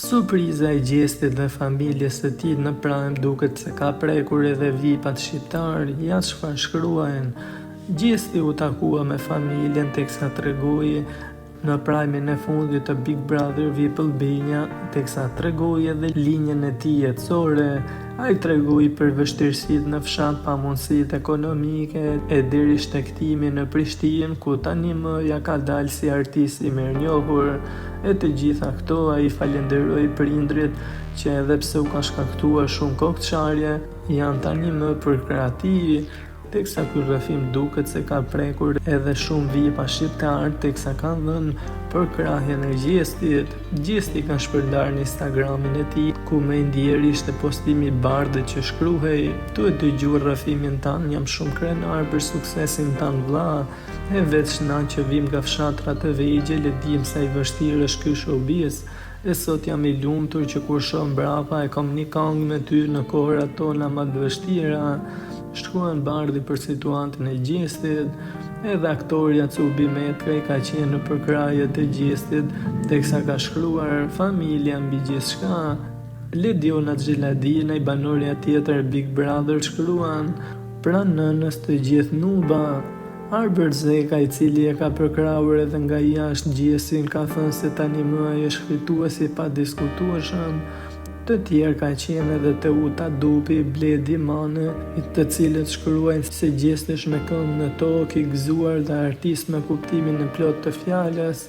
Surpriza e Gjestit dhe familjes së tij në Prime duket se ka prekur edhe vipat shqiptar, ja çfarë shkruajnë. Gjesti u takua me familjen teksa tregoi në Prime-in e fundit të Big Brother VIP Albania, teksa tregoi edhe linjën e tij jetësore. Ai tregoi për vështirësitë në fshat, pamundësitë ekonomike e deri shtektimi në Prishtinë, ku tani më ja ka dalë si artist i mirënjohur. E të gjitha këto ai falenderoi prindrit që edhe pse u ka shkaktuar shumë kokçarje, janë tani më për kreativë. Teksa ky rrëfim duket se ka prekur edhe shumë vipa shqiptar, teksa kanë dhënë për krahjen e Gjestit. Gjesti ka shpërndar në Instagramin e tij, ku më i ndjer ishte postimi i bardhët që shkruhej: "Tu e dëgjoj rrëfimin tan, jam shumë krenar për suksesin tan vlla. E veç na që vim nga fshatrat e vegjël, e dim sa i vështirë është ky showbiz. E sot jam i lumtur që kur shoh mbrapa e kam një këngë me ty në kohërat tona më të vështira." Shkruan bardhi për situatën e Gjestit. Edhe aktoria Cubi Metkaj ka qenë në përkrahjet e Gjestit, teksa ka shkruar: "Familja mbi gjithçka." Lediona Xheladina, i banorja tjetër Big Brother, shkruan: "Pra nënës të gjithë nuba." Arber Zeka, i cili e ka përkrahur edhe nga jashtë Gjestin, ka thënë se tani më ai është fituesi pa diskutueshëm. Të tjerë ka qenë edhe Teuta Dupi, Bledi Mane, të cilët shkruajnë se Gjesti është me këmbë në tokë, i gëzuar dhe artist me kuptimin e plot të fjalës.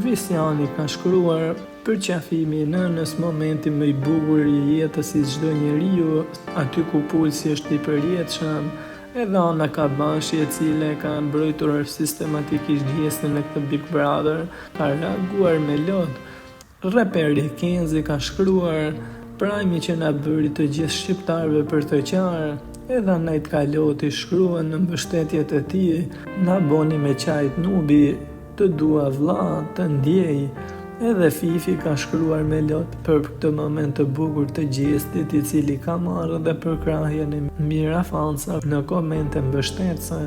Visiani ka shkruar: "Përqafimi i nënës, momenti më i bukur i jetës si çdo njeriu, aty ku pulsi është i përjetshëm." Edhe Ana Kabashi, e cila e ka mbrojtur sistematikisht Gjestin në këtë Big Brother, ka reaguar me lot. Raperi Kenzi ka shkruar: "Prime që na bëri të gjithë shqiptarëve për të qarë." Edhe Najt Kaloti shkruan në mbështetjet e tij: "Na boni me qajt nubi, të dua vlla, të ndjej." Edhe Fifi ka shkruar me lot për këtë moment të bukur të Gjestit, i cili ka marrë edhe përkrahjen e mirafanca në komente mbështetëse.